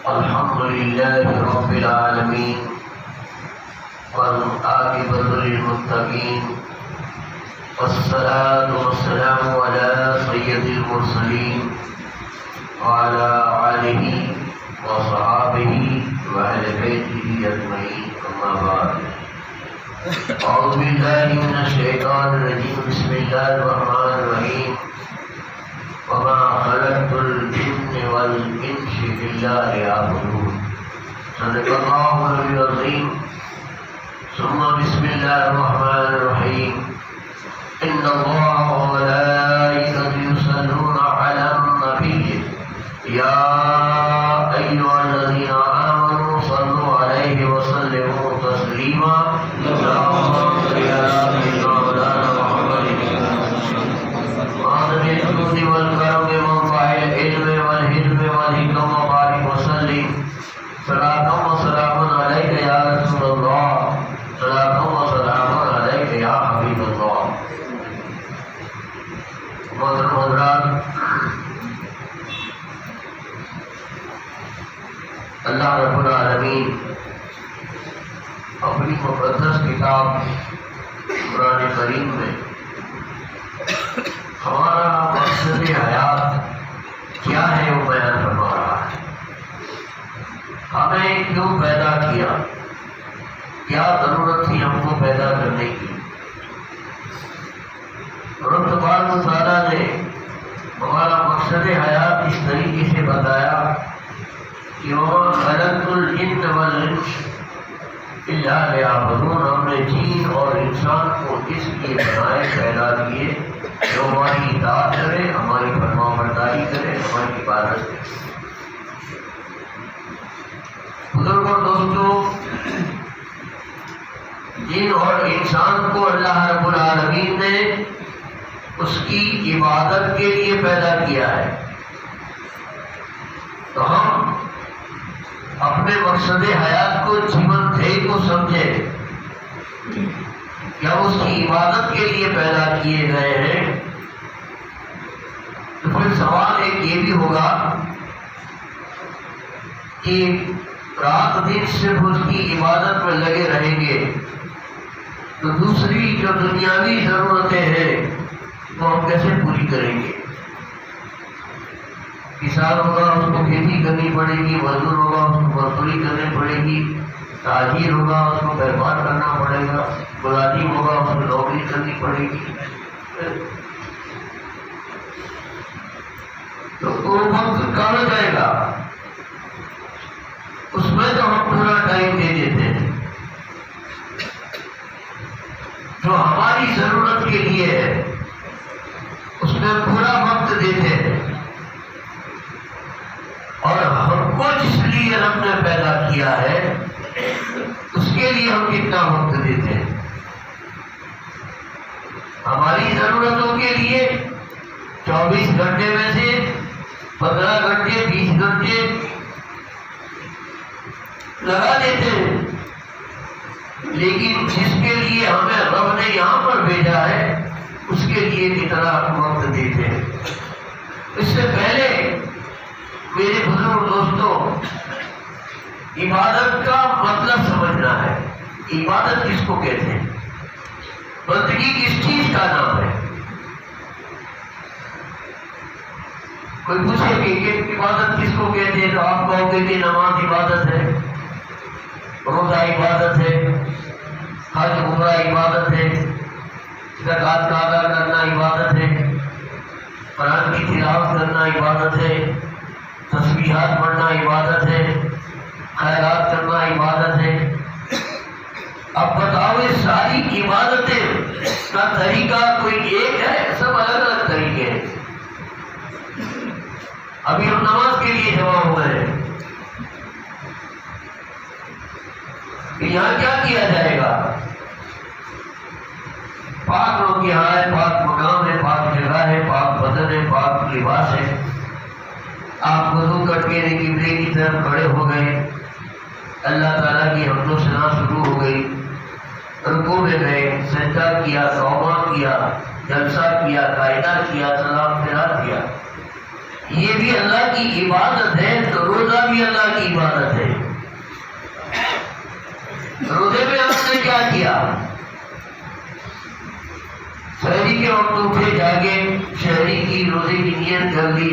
الحمد لله رب العالمين والعاقبة للمتقين والصلاة والسلام على سيد المرسلين وعلى آله وصحابه وأهل بيته أجمعين أما بعد أعوذ بالله من الشيطان الرجيم بسم الله الرحمن الرحيم وما خلقت الجن والإنس إلا ليعبدون صدق الله العلي العظيم ثم بسم الله الرحمن الرحيم إن الله وملائكته يصلون على النبي يا أيها الذين آمنوا صلوا عليه وسلموا تسليما اللهم صل على سيدنا مولانا محمد وعلى الجود والكرم ومنفع العلم والحلم والحكم وبارك وسلم صلاة وسلام عليك يا رسول الله صلاة وسلام عليك يا حبيب الله. محترم حضرات، اللہ رب العالمین اپنی مقدس کتاب قرآن کریم میں ہمارا مقصد حیات کیا ہے وہ بیان فرما رہا ہے. ہمیں کیوں پیدا کیا، کیا ضرورت تھی ہم کو پیدا کرنے کی. رب تبارک و تعالیٰ نے ہمارا مقصد حیات اس طریقے سے بتایا کہ وَمَا خَلَقْتُ الْجِنَّ وَالْإِنسَ إِلَّا لِيَعْبُدُونَ. ہم نے جن اور انسان کو اس لیے بنائے، پیدا کیے جو ہماری اطاعت کرے، ہماری فرمانبرداری کرے، ہماری عبادت کرے. بزرگوں دوستوں، جن اور انسان کو اللہ رب العالمین نے اس کی عبادت کے لیے پیدا کیا ہے، تو ہم اپنے مقصد حیات کو جیون دھیے کو سمجھے کیا اس کی عبادت کے لیے پیدا کیے گئے ہیں. تو پھر سوال ایک یہ بھی ہوگا کہ رات دن صرف اس کی عبادت میں لگے رہیں گے تو دوسری جو دنیاوی ضرورتیں ہیں وہ ہم کیسے پوری کریں گے. کسان ہوگا اس کو کھیتی کرنی پڑے گی، مزدور ہوگا اس کو مزدوری کرنی پڑے گی، تاجر ہوگا اس کو بیپار کرنا پڑے گا، ملازم ہوگا اس کو نوکری کرنی پڑے گی. تو وہ وقت کہاں جائے گا؟ اس میں تو ہم پورا ٹائم دے دیتے ہیں جو ہماری ضرورت کے لیے ہے، اس میں پورا وقت دیتے ہیں. اور ہم کو جس لیے رب نے پیدا کیا ہے اس کے لیے ہم کتنا وقت دیتے ہیں. ہماری ضرورتوں کے لیے 24 گھنٹے میں سے 15 گھنٹے 20 گھنٹے لگا دیتے ہیں، لیکن جس کے لیے ہمیں رب نے یہاں پر بھیجا ہے اس کے لیے کتنا وقت دیتے ہیں. اس سے پہلے میرے بزرگ دوستوں، عبادت کا مطلب سمجھنا ہے. عبادت کس کو کہتے ہیں؟ بندگی کس چیز کا نام ہے؟ کوئی پوچھے کہ عبادت کس کو کہتے ہیں تو آپ کہو گے کہ نماز عبادت ہے، روزہ عبادت ہے، حج عمرہ عبادت ہے، زکوٰۃ کا ادا کرنا عبادت ہے، قرآن کی تلاوت کرنا عبادت ہے، تسبیحات پڑھنا عبادت ہے، خیرات کرنا عبادت ہے. اب بتاؤ یہ ساری عبادتیں کا طریقہ کوئی ایک ہے؟ سب الگ الگ طریقے ہیں. ابھی ہم نماز کے لیے جمع ہوئے ہیں، یہاں کیا کیا جائے گا؟ پاک لوگ یہاں ہے، پاک مقام ہے، پاک جگہ ہے، پاک بدن ہے، پاک لباس ہے. آپ وضو کر کے قبلے کی طرف کھڑے ہو گئے، اللہ تعالیٰ کی حمد و ثنا شروع ہو گئی، رکوع میں گئے، سجدہ کیا، توبہ کیا، جلسہ کیا، قاعدہ کیا، سلام پھرا کیا. یہ بھی اللہ کی عبادت ہے. تو روزہ بھی اللہ کی کیا کیا؟ سحری کے وقت اٹھے جاگے، شہری کی روزے کی نیت کر لی،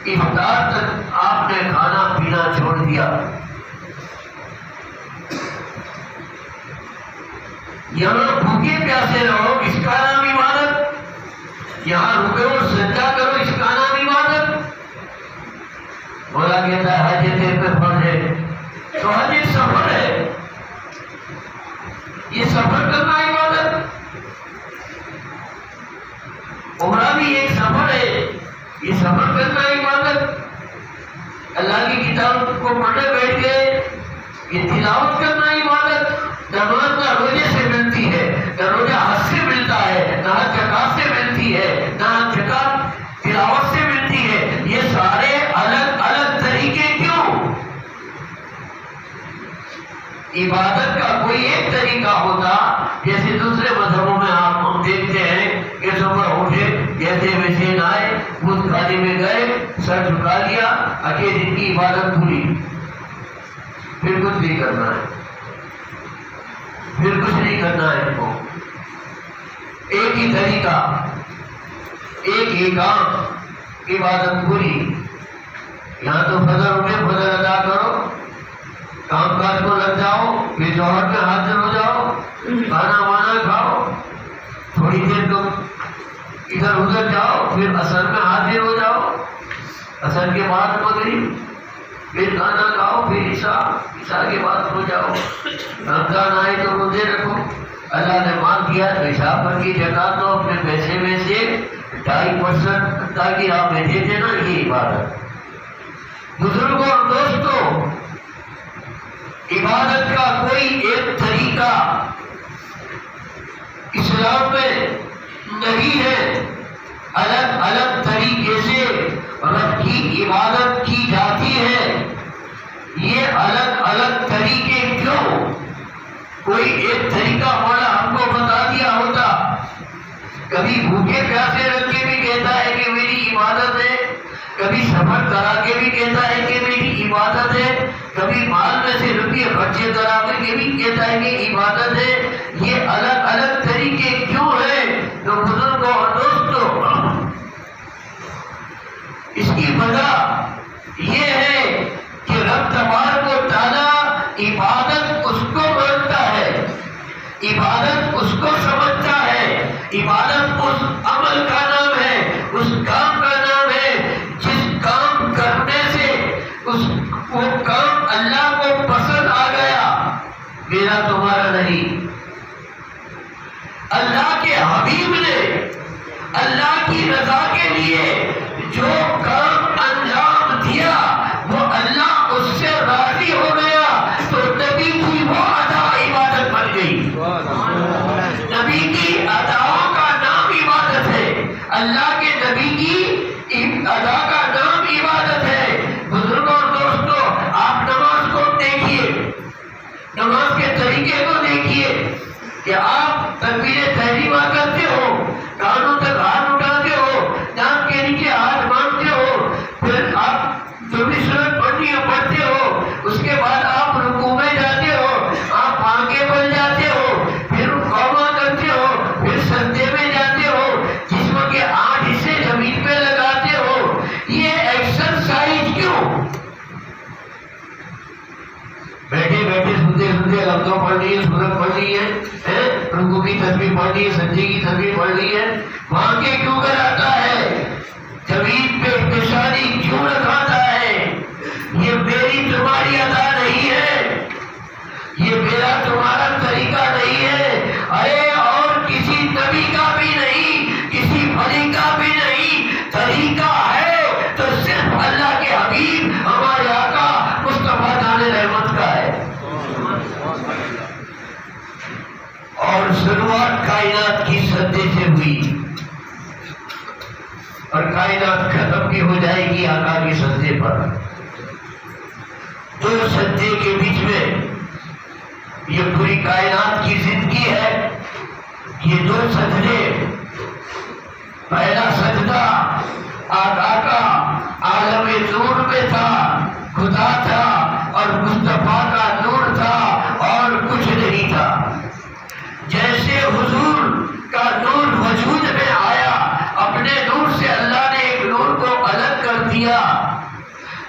افطار تک آپ نے کھانا پینا چھوڑ دیا۔ یہاں بھوکے پیاسے رہو، اس کا نام عبادت؟ یہاں رکے اور سجدہ کرو، اس کا نام عبادت؟ مولا کہتا ہے حج تیرے پہ فرض ہے، تو حج ایک سفر ہے، یہ سفر کرنا عبادت؟ عمرہ بھی ایک سفر ہے، یہ سفر کرنا عبادت؟ اللہ کی کتاب کو پڑھنے بیٹھ گئے، یہ تلاوت کرنا عبادت؟ نماز نہ روزے سے ملتی ہے، نہ روزہ حج سے ملتا ہے، نہ حج زکات سے ملتی ہے، نہ حج زکات تلاوت سے ملتی ہے۔ یہ سارے الگ الگ طریقے کیوں؟ عبادت کا کوئی ایک طریقہ ہوتا، جیسے دوسرے مذہبوں میں آپ ہم دیکھتے ہیں کہ صبح اٹھے جیسے ویسے نہائے، بت خانے میں گئے، سر جھکا لیا، اگلے دن کی عبادت پوری، پھر کچھ نہیں کرنا ہے، پھر کچھ نہیں کرنا ہے۔ ان کو ایک ہی طریقہ، ایک ہی کام، عبادت پوری۔ یہاں تو فجر اٹھے فجر ادا کرو، کام کاج کو لگ جاؤ، پھر جوہر میں حاضر ہو جاؤ، کھانا وانا کھاؤ، تھوڑی دیر تم ادھر ادھر جاؤ، پھر عصر میں حاضر ہو جاؤ، عصر کے بعد مغرب، پھر کھانا کھاؤ، پھر عشاء کے بعد ہو جاؤ۔ رمضان آئے تو روزے رکھو، اللہ نے مال دیا تو حساب پر کی زکات دو، اپنے پیسے میں سے 2.5% تاکہ آپ میں دے دینا، یہ عبادت۔ بزرگوں اور دوستوں، عبادت کا کوئی ایک طریقہ اسلام میں نہیں ہے، الگ الگ طریقے سے رب کی عبادت کی جاتی ہے۔ یہ الگ الگ طریقے کیوں؟ کوئی ایک طریقہ مولا ہم کو بتا دیا ہوتا، کبھی بھوکے پیاسے رکھ کے بھی کہتا ہے کہ میری عبادت ہے، کبھی سفر کرا کے بھی کہتا ہے کہ میری عبادت ہے، کبھی مال میں سے روپیے خرچے کرا کے بھی کہتا ہے کہ عبادت ہے۔ یہ الگ الگ طریقے کیوں ہیں؟ تو بزرگوں اور دوستوں، اس کی وجہ یہ ہے کہ رب تبارک و تعالی عبادت اس کو مانتا ہے، عبادت اس کو سمجھتا ہے، عبادت اس عمل کا نام ہے، اس کام کا نام ہے جس کام کرنے سے وہ کام اللہ کو پسند آ گیا، میرا تمہارا نہیں۔ اللہ کے حبیب نے اللہ کی رضا کے لیے جو کام انجام دیا وہ اللہ اس سے راضی ہو گیا، تو نبی کی وہ ادا عبادت بن گئی۔ نبی کی اداؤں کا نام عبادت ہے، اللہ کے نبی کی ادا کا نام عبادت ہے۔ بزرگوں اور دوستوں، آپ نماز کو دیکھیے، نماز کے طریقے کو دیکھیے کہ آپ تکبیر تحریمہ کرتے ہو، کانوں تک ہاتھ اٹھاتے ہو، ناک کے نیچے ہاتھ باندھتے ہو، پھر آپ جو بھی سورت پڑھنی ہے پڑھتے ہو، اس کے بعد آپ رکوع میں جاتے ہو، آپ آنکھیں بن جاتے ہو، پھر قوما کرتے ہو، پھر سجدے میں جاتے ہو، جسم کے 8 حصے زمین پہ لگاتے ہو۔ یہ ایکسرسائز کیوں؟ بیٹھے بیٹھے سنتے سنتے لفظوں پڑھ لی ہے، سورت پڑھ لی ہے، رکوع کی تسبیح پڑھ لی ہے، سجدے کی تسبیح پڑھ لی ہے، وہاں کے کیوں کراتا ہے؟ زمین پہ پیشانی کیوں رکھاتا ہے؟ یہ میری تمہاری ادا نہیں ہے، یہ میرا تمہارا طریقہ نہیں ہے، ارے اور کسی نبی کا بھی نہیں، کسی ولی کا بھی نہیں، طریقہ ہے تو صرف اللہ کے حبیب ہمارے آقا مصطفیٰ جان رحمت کا ہے۔ اور شروعات کائنات کی سجدے سے ہوئی، اور کائنات ختم بھی ہو جائے گی آقا کے سجدے پر۔ دو سجدے کے بیچ میں یہ پوری کائنات کی زندگی ہے، یہ دو سجدے۔ پہلا سجدہ آقا کا عالم نور میں تھا، خدا تھا اور مصطفیٰ کا نور تھا اور کچھ نہیں تھا۔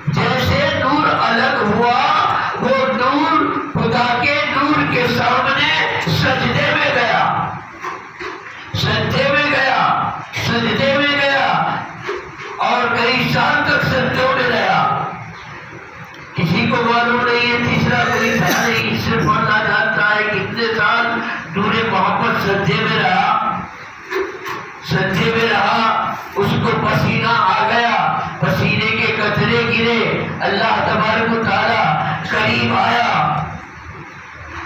جیسے نور الگ ہوا وہ نور خدا کے نور کے سامنے سجدے میں گیا، سجدے میں گیا، سجدے میں گیا اور کئی سال تک سجدوں میں رہا۔ کسی کو معلوم نہیں ہے، تیسرا کوئی تھا نہیں، صرف اللہ جانتا ہے کتنے سال نور محمد سجدے میں رہا، سجدے میں رہا۔ اس کو پسینہ آ گیا، پسینے کے قطرے گرے، اللہ تبارک و تعالی قریب آیا،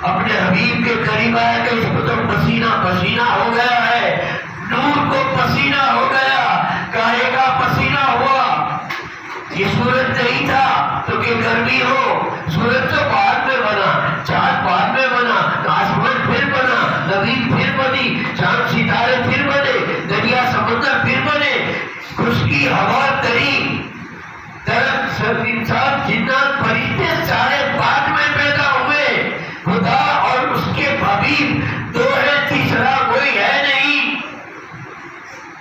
اپنے حبیب کے قریب آیا کہ اس کو تو پسینہ پسینہ ہو گیا ہے، نور کو پسینہ ہو گیا، کاہے کا پسینہ ہوا؟ یہ سورج نہیں تھا تو کہ گرمی ہو، سورج تو بعد میں بنا، چاند بعد میں بنا، آسمان پھر بنا، زمین پھر بنی، چاند ستارے پھر بنے، دریا سمندر پھر بنے، خشکی ہوا تری، درخت سب انسان جنات فرشتے سارے بعد میں پیدا ہوئے۔ خدا اور اس کے حبیب دو ہے، تیسرا کوئی ہے نہیں۔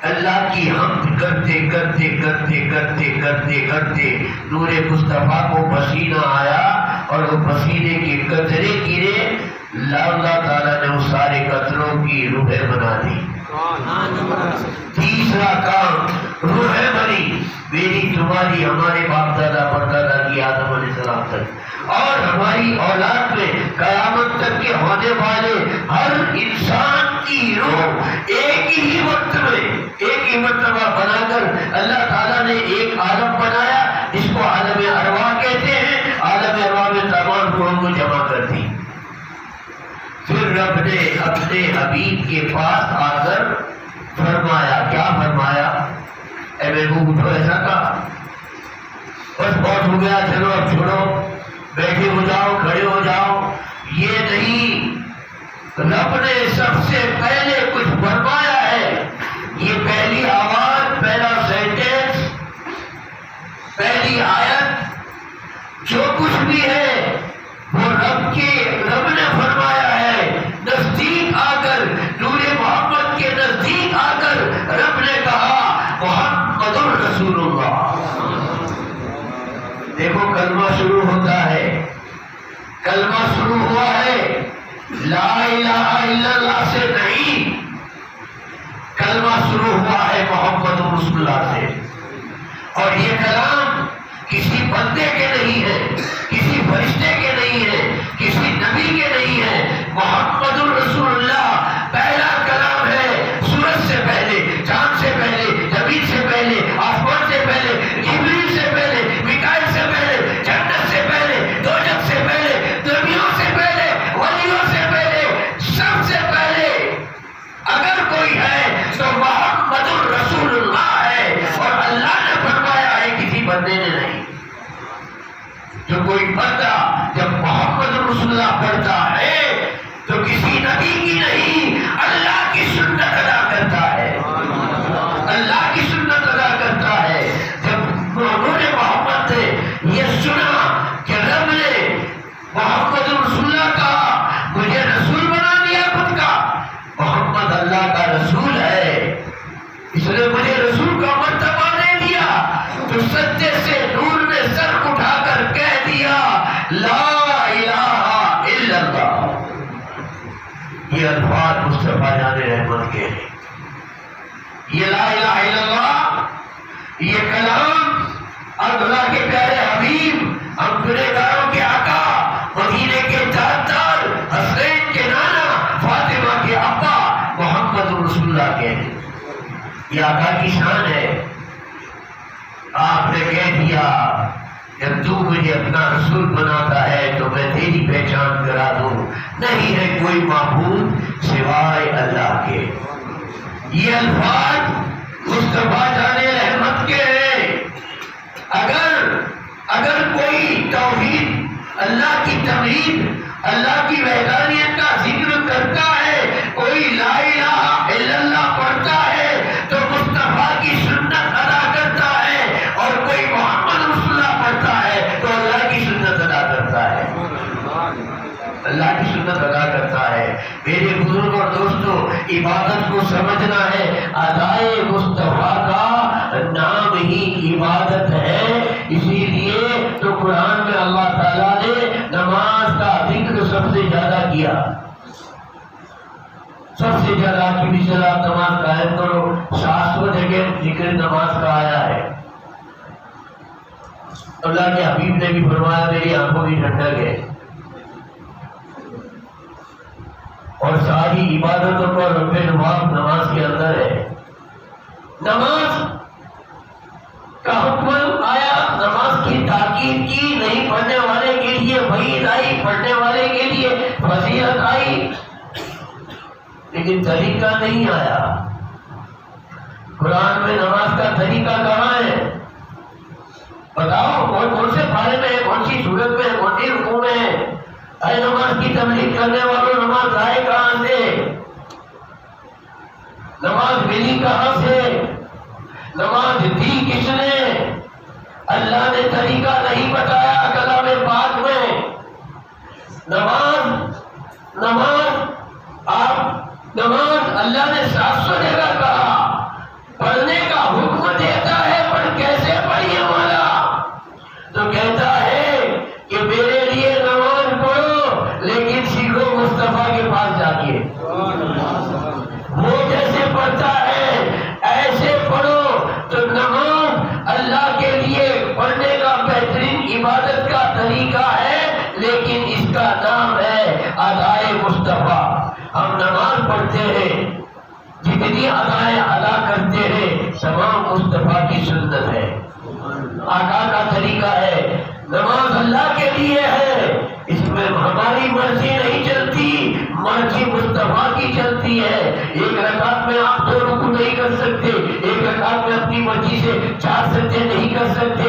اللہ کی حمد کرتے کرتے کرتے کرتے کرتے کرتے نور مصطفیٰ کو پسینہ آیا اور وہ پسینے کے قطرے گرے، اللہ تعالیٰ نے اس سارے قطروں کی روحیں بنا دی۔ تیسرا کام روحیں بنی، میری تمہاری ہمارے باپ دادا پردادا کی آدم علیہ السلام تک اور ہماری اولاد میں قیامت تک کے ہونے والے ہر انسان کی روح ایک ہی وقت میں ایک ہی مرتبہ بنا کر اللہ تعالیٰ نے ایک عالم بنایا جس کو عالم ارواح کہتے ہیں۔ عالم ارواح میں تمام روحوں کو جمع کر دی۔ پھر رب نے اپنے حبیب کے پاس آ کر فرمایا، کیا فرمایا؟ اے محبوب اٹھو، ایسا کہا بس بہت ہو گیا، چلو اب چھوڑو، بیٹھے ہو جاؤ، کھڑے ہو جاؤ، یہ نہیں۔ رب نے سب سے پہلے کچھ فرمایا ہے، یہ پہلی آواز، پہلا سینٹینس، پہلی آیت جو کچھ بھی ہے وہ رب نے فرمایا ہے۔ نزدیک آ کر نور محمد کے نزدیک آ کر رب نے کہا محمد رسول اللہ۔ دیکھو کلمہ شروع ہوتا ہے، کلمہ شروع ہوا ہے لا الہ الا اللہ سے نہیں، کلمہ شروع ہوا ہے محمد رسول اللہ سے۔ اور یہ کلام کسی بندے کے نہیں ہے، کسی فرشتے کے نہیں ہے، کسی نبی کے نہیں ہے، محمد الرسول اللہ پہلا کلام ہے۔ سورج سے پہلے، چاند سے پہلے، زمین سے پہلے، آسمان سے پہلے، جبریل سے پہلے، میکائیل سے پہلے، جنت سے پہلے، دوزخ سے پہلے، نبیوں سے پہلے، ولیوں سے پہلے، سب سے پہلے اگر کوئی ہے تو محمد الرسول اللہ ہے۔ اور اللہ نے فرمایا ہے، کسی بندے نے نہیں۔ جو کوئی بندہ جب محمد رسول اللہ پڑھتا ہے تو کسی نبی کی نہیں، اللہ کی سنت ادا کرتا ہے، اللہ کی سنت ادا کرتا ہے۔ جب انہوں نے محمد سے یہ سنا کہ رب نے محمد رسول اللہ کہا، مجھے رسول بنا دیا خود کا، محمد اللہ کا رسول ہے، اس نے مجھے رسول کا مرتبہ دے دیا، تو سجدے سے نور نے سر اٹھا کر کہہ دیا لا الہ الا اللہ۔ یہ الفاظ مصطفیٰ جان رحمت کے ہیں، یہ لا الہ الا اللہ، یہ کلام اللہ کے پیارے حبیب، ہم گنہگاروں کے آقا، مدینے کے تاجدار، حسین کے نانا، فاطمہ کے ابا، محمد رسول اللہ کے ہیں۔ یہ آقا کی شان ہے۔ آپ نے کہہ دیا جب تو مجھے اپنا رسول بناتا ہے تو میں تیری پہچان کرا دوں، نہیں ہے کوئی معبود سوائے اللہ کے۔ یہ الفاظ مصطفیٰ جان رحمت کے ہیں۔ اگر کوئی توحید، اللہ کی تمہید، اللہ کی وحدانیت کا ذکر کرتا ہے، کوئی لا الہ الا اللہ پڑھتا ہے تو مصطفیٰ کی سنت ادا کرتا ہے، اور کوئی محمد رسول اللہ پڑھتا ہے تو اللہ کی سنت ادا کرتا ہے، اللہ کی سنت ادا کرتا ہے۔ میرے بزرگ اور دوستو، عبادت کو سمجھنا ہے، ادائے مصطفیٰ کا نام ہی عبادت ہے، اسی لیے کیا. سب سے زیادہ کی صلاح نماز قائم کرو. 700 جگہ ذکر نماز کا آیا ہے. اللہ کے حبیب نے بھی فرمایا میری آنکھوں کی ٹھنڈک ہے. اور ساری عبادتوں کا رب نواب نماز کے اندر ہے. نماز کا حکم آیا, نماز کی تاکید کی, نہیں پڑھنے والے کے لیے وعید آئی, پڑھنے والے کے لیے فضیلت آئی, لیکن طریقہ نہیں آیا. قرآن میں نماز کا طریقہ کہاں ہے؟ بتاؤ کون سے پارے میں ہے, کون سی صورت میں ہے, کون سی رکوع میں ہے؟ اے نماز کی تبلیغ کرنے والوں, نماز آئے کہاں سے؟ نماز ملی کہاں سے؟ نماز دی کس نے؟ اللہ نے طریقہ نہیں بتایا کلام پاک میں. نماز اللہ نے 700 جگہ کہا, پڑھنے کا حکم دیتا ہے, پر کیسے پڑھیے مولا؟ تو کہتا ہے کہ میرے لیے نماز پڑھو, لیکن سیکھو مصطفیٰ کے پاس جا کے. وہ جیسے پڑھتا ہے ایسے پڑھو. تو نماز اللہ کے لیے پڑھنے کا بہترین عبادت کا طریقہ ہے, لیکن اس کا نام ہے ادائے مصطفیٰ. ہم نماز پڑھتے ہیں, جتنی ادائیں ادا کرتے ہیں تمام مصطفیٰ کی سنت ہے, آقا کا طریقہ ہے. نماز اللہ کے لیے ہے, اس میں ہماری مرضی نہیں چلتی, مرضی مصطفیٰ کی چلتی ہے. ایک رکعت میں آپ 2 رکوع نہیں کر سکتے, ایک رکعت میں اپنی مرضی سے 4 سجدے نہیں کر سکتے.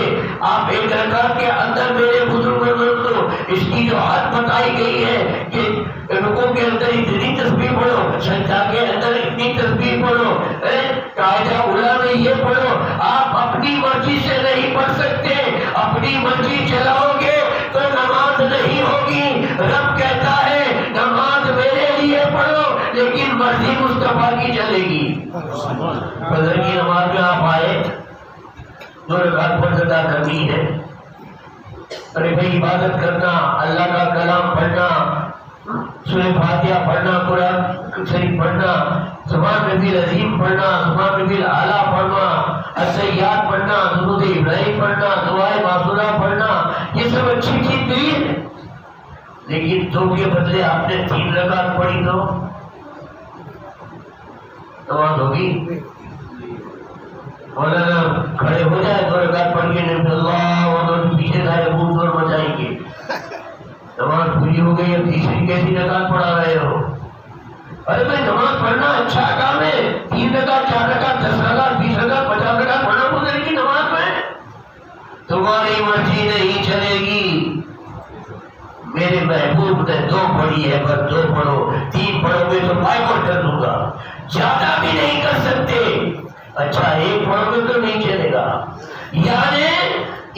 آپ ایک رکعت کے اندر میرے بزرگوں تو اس کی جو حد بتائی گئی ہے کہ رکوع کے اندر اتنی تسبیح پڑھو, سجدہ کے اندر اتنی تسبیح پڑھو, قاعدہ اولیٰ میں یہ پڑھو. آپ اپنی مرضی سے نہیں پڑھ سکتے, اپنی مرضی چلاؤ گے تو نماز نہیں ہوگی. رب کہتا ہے نماز میرے لیے پڑھو, لیکن مرضی مصطفیٰ کی چلے گی. فجر کی نماز میں آپ آئے, 2 رکعت فرض ادا کرنی ہے. ارے بھائی عبادت کرنا, اللہ کا کلام پڑھنا, سورہ فاتحہ پڑھنا, قرآن شریف پڑھنا, سبحان ربی العظیم پڑھنا, سبحان ربی الاعلیٰ پڑھنا, التحیات پڑھنا, درود ابراہیم پڑھنا, دعائے معصورہ پڑھنا, یہ سب اچھی چیز ہے. لیکن 2 کے بدلے آپ نے 3 رکعت پڑھی تو نماز ہوگی؟ مولانا کھڑے ہو جائے 2 رکعت پڑھ کے نبی اللہ اور پیچھے سارے بھوت دور مچائیں گے, نماز پوری ہو گئی, اب تیسری کیسی رکعت پڑھا رہے ہو؟ ارے بھائی نماز پڑھنا اچھا کام ہے, 3 رکعت 4 رکعت 10 رکعت 20 رکعت 50 رکعت پڑھنا گزرے گی نماز میں. تمہاری مرضی نہیں چلے گی. میرے محبوب نے 2 پڑھی ہے, بس 2 پڑھو. 3 پڑھو گے تو بائیکاٹ کر دوں گا, زیادہ بھی نہیں کر سکتے. اچھا 1 پڑھو گے تو نہیں چلے گا. یعنی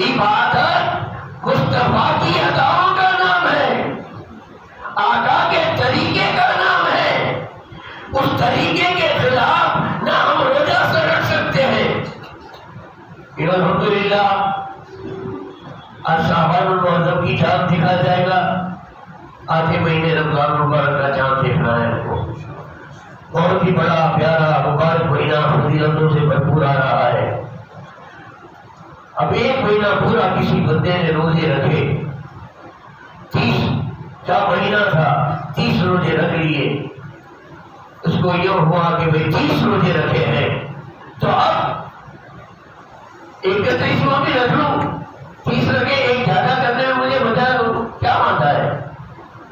عبادت مصطفیٰ کی اداؤں کا نام ہے, آقا کے طریقے کا نام ہے. اس طریقے کے خلاف نہ ہم روزہ سے رکھ سکتے ہیں. الحمدللہ آج شعبان المعظم کی چاند دکھا جائے گا. آدھے مہینے رمضان مبارک کا چاند دیکھنا ہے ہم کو. بہت ہی بڑا پیارا مبارک مہینہ فضیلتوں سے بھرپور آ رہا ہے. اب 1 مہینہ پورا کسی بندے نے روزے رکھے, 30 کا مہینہ تھا, 30 روزے رکھ لیے. اس کو یہ ہوا کہ بھئی 30 روزے رکھے ہیں تو اب 31واں بھی رکھ لوں. 30 رکھے, 1 زیادہ کرنے میں مجھے بتا دو کیا مانتا ہے؟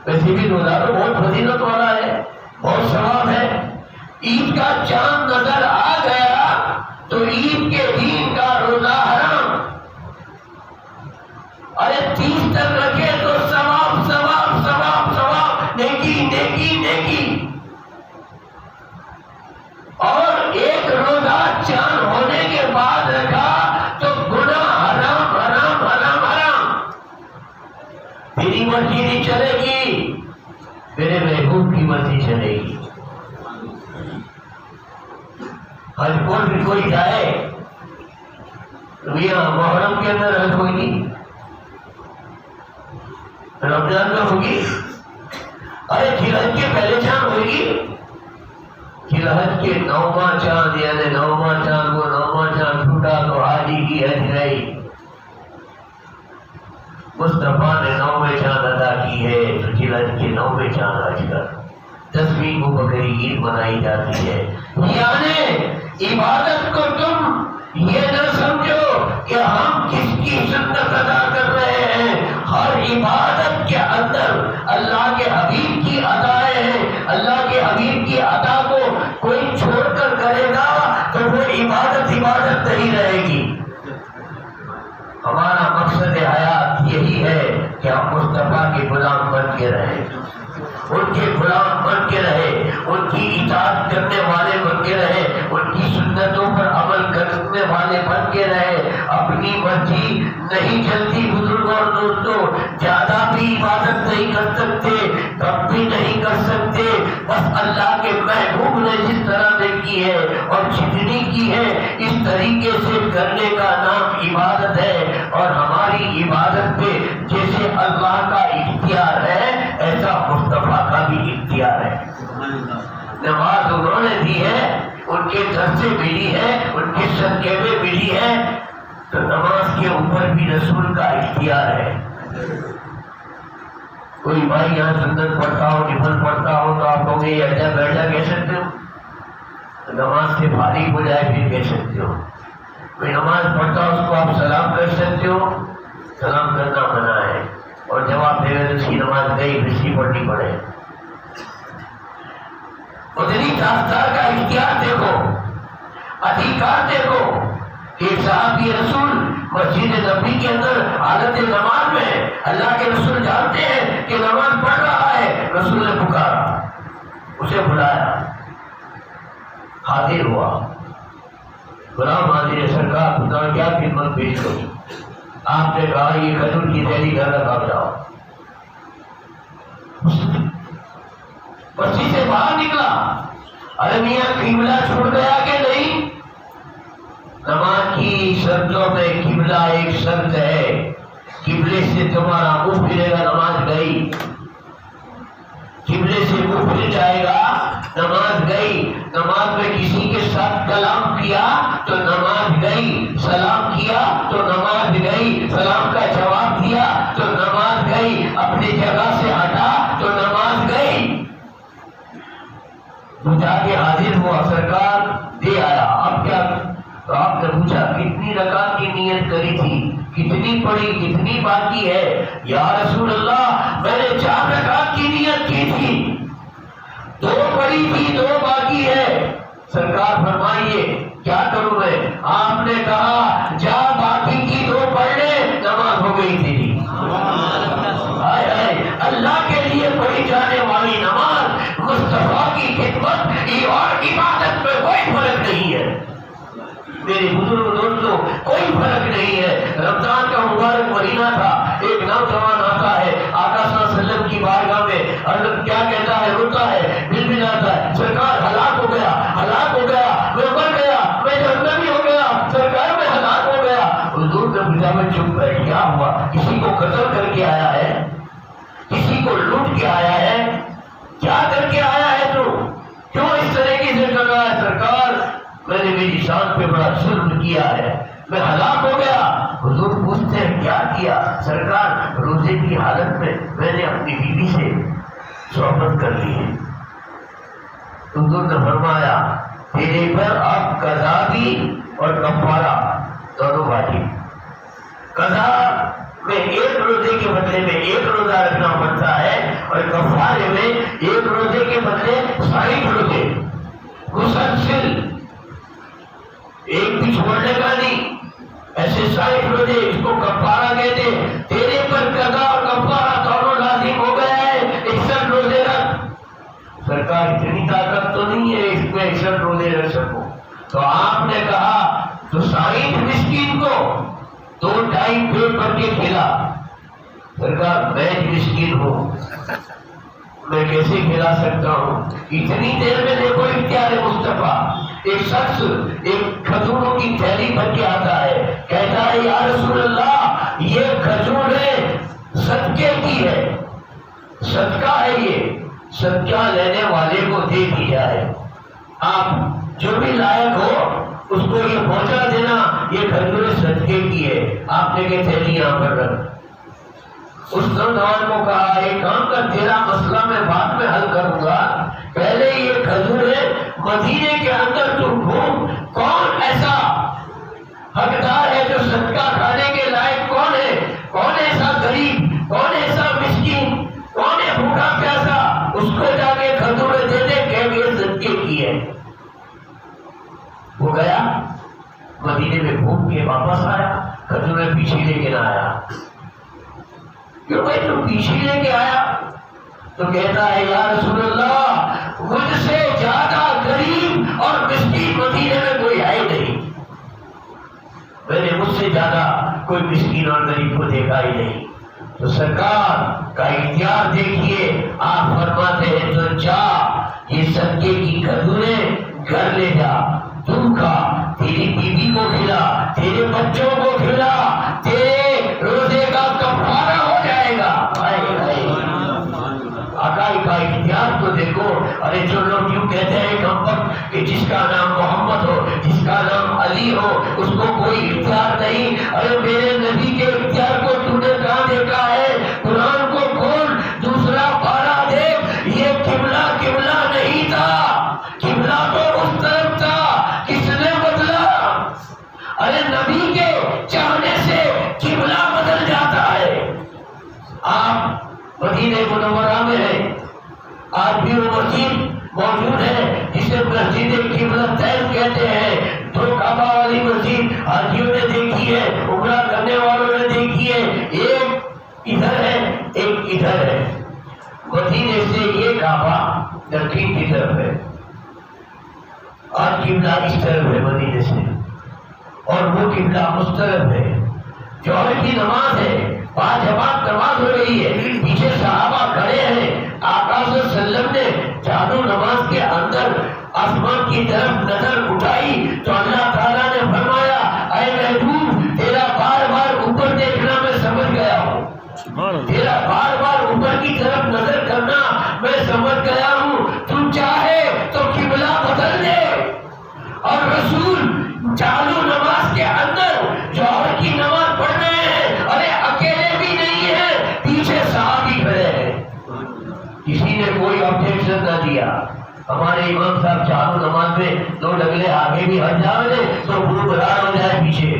ویسے بھی روزہ تو بہت فضیلت والا ہے, بہت ثواب ہے. عید کا چاند نظر آ گیا تو عید کے دین کا روزہ حرام. ارے 30 تک رکھے تو ثواب ثواب ثواب ثواب, نیکی نیکی نیکی. اور 1 روزہ چاند ہونے کے بعد رکھا تو گناہ حرام حرام حرام حرام. میری مرضی نہیں چلے گی, میرے محبوب کی مرضی چلے گی. حج بھی کوئی جائے تو محرم کے اندر حج ہوئی نہیں, رمضان میں ہوگی. ارے ذیلحج کے پہلے چاند ہوئے گی، ذیلحج کے 9واں چاند، یعنی 9واں چاند، وہ 9واں چاند ٹوٹا تو حاجی کی حج رہی۔ مصطفیٰ نے 9ویں چاند ادا کی ہے تو ذیلحج کے 9ویں چاند حج کر 10ویں کو بقرعید عید منائی جاتی ہے۔ یعنی عبادت کو تم یہ نہ سمجھو کہ ہم کس کی سنت ادا کر رہے ہیں، ہر عبادت کے اندر اللہ کے حبیب کی ادائیں ہیں۔ اللہ کے حبیب کی ادا کو کوئی چھوڑ کر کرے گا تو وہ عبادت نہیں رہے گی۔ ہمارا مقصد حیات یہی ہے کہ ہم مصطفیٰ کے غلام بن کے رہیں، ان کے غلام بن کے رہے، ان کی اطاعت کرنے والے بن کے رہے، ان کی سنتوں پر عمل کرنے والے بن کے رہے۔ اپنی مرضی نہیں چلتی بزرگوں اور دوستوں، زیادہ بھی عبادت نہیں کر سکتے، کم بھی نہیں کر سکتے، بس اللہ کے محبوب نے جس طرح سے کی ہے اور جتنی کی ہے اس طریقے سے کرنے کا نام عبادت ہے۔ اور ہماری عبادت پہ جیسے اللہ کا اختیار ہے ایسا مصطفیٰ کا بھی اختیار ہے۔ نماز انہوں نے دی ہے، ان کے گھر سے ملی ہے، ان کے صدقے میں ملی ہے، تو نماز کے اوپر بھی رسول کا اختیار ہے۔ کوئی بھائی یہاں سنت پڑھتا ہو، نفل پڑھتا ہو تو آپ کہو گے یہ اجا بیٹھا کہہ سکتے ہو، نماز سے فارغ ہو جائے پھر کہہ سکتے ہو۔ کوئی نماز پڑھتا ہو اس کو آپ سلام کر سکتے ہو، سلام کرنا منع ہے، اور جواب دے گا اس کی نماز گئی دوسری پڑھنی پڑے۔ اتنی داستار کا اختیار دیکھو، ادھیکار دیکھو۔ ایک صحابی رسول مسجد نبی کے اندر حالت نماز میں، اللہ کے رسول جانتے ہیں کہ نماز پڑھ رہا ہے، رسول نے پکارا، اسے بلایا، حاضر ہوا، غلام حاضر سرکار خدا کیا خدمت پیش کروں؟ آپ نے کہا یہ کھجور کی تھیلی گھر رکھا جاؤ۔ مسجد سے باہر نکلا، ارے میاں قبلہ چھوڑ گیا کہ نہیں؟ نماز کی شرطوں میں قبلہ ایک شرط ہے، قبلے سے تمہارا منہ پھرے گا نماز گئی، قبلے سے منہ پھر جائے گا نماز گئی۔ نماز میں کسی کے ساتھ کلام کیا تو نماز گئی، سلام کیا تو نماز گئی، سلام کا جواب دیا تو نماز گئی، اپنی جگہ سے ہٹا تو نماز گئی۔ تو جا کے حاضر ہوا، سرکار دے آیا، اب کیا؟ تو آپ نے پوچھا کتنی رکعت کی نیت کری تھی، کتنی پڑھی، کتنی باقی ہے؟ یا رسول اللہ میں نے 4 رکعت کی نیت کی تھی، 2 پڑھی تھی، 2 باقی ہے۔ سرکار فرمائیے کیا کروں میں؟ آپ نے کہا جا باقی کی 2 پڑھ لے، نماز ہو گئی تیری۔ اللہ کے لیے پڑھی جانے والی نماز مصطفیٰ کی خدمت اور عبادت میں کوئی فرق نہیں ہے۔ میرے بزرگ دوستوں کوئی فرق نہیں ہے۔ رمضان کا مبارک مہینہ تھا، ایک نوجوان آتا ہے آقا صلی اللہ علیہ وسلم کی بارگاہ میں، حضرت کیا کہتا ہے؟ روتا ہے، دل بھی لاتا ہے، سرکار ہلاک ہو گیا، ہلاک ہو گیا، میں مر گیا، میں جہنمی ہو گیا، سرکار میں ہلاک ہو گیا۔ حضور نے پوچھا میں چپ بیٹھ، کیا ہوا؟ کسی کو قتل کر کے آیا ہے؟ کسی کو لوٹ کے آیا ہے؟ کیا کر کے آیا ہے تو کیوں اس طریقے سے کر رہا ہے؟ سرکار میں نے میری شان پہ بڑا ظلم کیا ہے، میں ہلاک ہو گیا۔ حضور پوچھتے ہیں کیا کیا؟ سرکار روزے کی حالت میں نے اپنی بیوی سے صحبت کر لی ہے۔ حضور نے فرمایا تیرے پر اب قضا بھی اور کفارہ دونوں واجب۔ قضا میں 1 روزے کے بدلے میں 1 روزہ رکھنا پڑتا ہے، اور کفارے میں 1 روزے کے بدلے 60 روزے مسلسل، ایک بھی چھوڑنے کا نہیں، ایسے 60 روزے، اس کو کفارہ کہتے ہیں۔ تیرے پر قضا اور کفارہ دونوں لازم ہو گیا ہے، 61 روزے رکھ۔ سرکار اتنی طاقت تو نہیں ہے اس میں 61 روزے رکھ سکو، تو آپ نے کہا تو 60 مسکین کو 2 ٹائم پیٹ بھر کے کھلا۔ سرکار میں مسکین ہوں، میں کیسے کھلا سکتا ہوں؟ اتنی دیر میں دیکھو اختیار مصطفیٰ، ایک شخص ایک کھجوروں کی تھیلی بھر کے آتا ہے، کہتا ہے یا رسول اللہ یہ کھجور ہے، صدقے کی ہے، صدقہ ہے یہ، صدقہ لینے والے کو دے دی جائے. آپ جو بھی لائق ہو اس کو یہ پہنچا دینا، یہ کھجور صدقے کی ہے. آپ نے کہ تھیلی یہاں پر رکھ. اس نوجوان کو کہا ایک کام کر، تیرا مسئلہ میں بعد میں حل کروں گا، پہلے یہ کھجوریں مدینے کے اندر تو گھوم، کون ایسا حقدار ہے جو صدقہ کھانے کے لائق کون ہے، کون ایسا غریب، کون ایسا مسکین، کون ہے بھوکا پیاسا، اس کو جا کے کھجوریں دے دے کہ یہ صدقے کی ہے. وہ گیا مدینے میں گھوم کے واپس آیا، کھجوریں پیچھے لے کے نہ آیا. کیوں بھائی تو پیچھے لے کے آیا؟ تو کہتا ہے یا رسول اللہ مجھ سے زیادہ غریب اور مسکین مدینے میں کوئی ہے نہیں، میں نے مجھ سے زیادہ کوئی مسکین اور غریب کو دیکھا ہی نہیں. تو سرکار کا اختیار دیکھیے، آپ فرماتے ہیں تو جا یہ صدقے کی کھجوریں گھر لے جا، تم کھا، تیری بیوی کو کھلا، تیرے بچوں کو کھلا، تیرے روزے کا کفارہ ہو جائے گا. آقا کا اختیار تو دیکھو. ارے جو لوگ یوں کہتے ہیں کمبخت کہ جس کا نام محمد ہو، جس کا نام علی ہو، اس کو کوئی اختیار نہیں. ارے میرے نبی کے اختیار کو تو نے کہاں دیکھا ہے؟ قرآن کو کھول، دوسرا پارہ دیکھ. یہ قبلہ نہیں تھا، قبلہ تو اس طرف تھا. کس نے بدلا؟ ارے نبی کے چاہنے سے قبلہ بدل جاتا ہے. آپ مدینہ منورہ میں ہے، آج بھی وہ مسجد موجود ہے جسے مسجد قبلتین کہتے ہیں. دو کعبہ والی مسجد حاجیوں نے دیکھی ہے، عمرہ کرنے والوں نے دیکھی ہے. ایک ادھر ہے ایک ادھر ہے. مدینے سے یہ کعبہ دক্ষಿಣ کی طرف ہے، آج قبلہ اس طرف ہے مدینے سے، اور وہ قبلہ اس طرف ہے. جوہر کی نماز ہے، 5 جماعت نماز ہو رہی ہے، پیچھے صحابہ کھڑے ہیں. آقا صلی اللہ علیہ وسلم نے چاروں نماز کے اندر آسمان کی طرف نظر اٹھائی تو اللہ تعالیٰ نے فرمایا اے محبوب تیرا بار بار اوپر دیکھنا میں سمجھ گیا ہوں، تیرا بار بار اوپر کی طرف نظر کرنا میں سمجھ گیا ہوں. تم چاہے تو قبلہ بدل دے. اور رسول چالو نماز کے اندر جوہر کی نماز پڑھ رہے ہیں. ارے اکیلے بھی نہیں ہیں، پیچھے صحابی کھڑے ہیں. کسی نے کوئی آبجیکشن نہ دیا. ہمارے امام صاحب چالو نماز میں 2 ڈگلے آگے بھی ہٹ جائے تو برار ہو جائے پیچھے.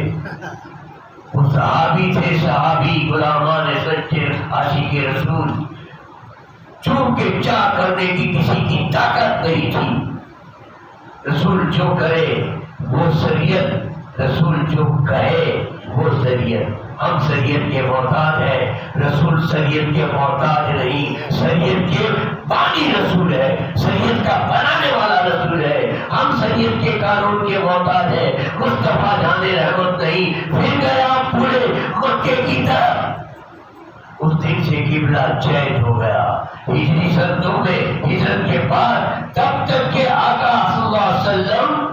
وہ صحابی تھے، صحابی غلامان سچے عاشق رسول. چوم کے چاہ کرنے کی کسی کی طاقت نہیں تھی. رسول جو کرے وہ شریعت، رسول جو کہے وہ شریعت. ہم شریعت کے محتاج ہیں، رسول شریعت کے محتاج نہیں. شریعت کے بانی رسول ہے، شریعت کا بنانے والا رسول ہے. ہم شریعت کے قانون کے محتاج ہیں. مصطفیٰ جان رحمت نہیں. پھر گیا پورے مکے کی طرف. اس دن سے قبلہ چینج ہو گیا. ہجری سن 2 میں ہجرت کے بعد تب تک کہ آقا صلی اللہ علیہ وسلم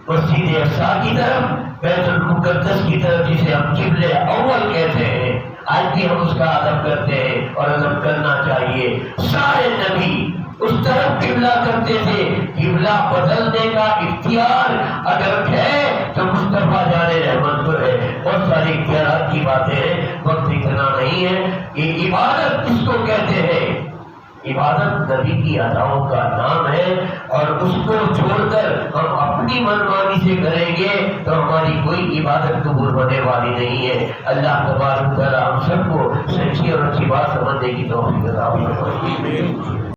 مسجد اقصیٰ کی طرف، بیت المقدس کی طرف، جسے ہم قبلہ اول کہتے ہیں، آج بھی ہم اس کا ادب کرتے ہیں اور ادب کرنا چاہیے. سارے نبی اس طرف قبلہ کرتے تھے. قبلہ بدلنے کا اختیار اگر ہے تو مصطفیٰ جان رحمت کو ہے. بہت ساری اختیارات کی باتیں ہیں، وقت اتنا نہیں ہے. یہ عبادت کس کو کہتے ہیں؟ عبادت نبی کی اداؤں کا نام ہے، اور اس کو چھوڑ کر ہم اپنی منمانی سے کریں گے تو ہماری کوئی عبادت قبول ہونے والی نہیں ہے. اللہ تبارک و تعالی ہم سب کو سچی اور اچھی بات سمجھنے کی توفیق عطا فرمائے.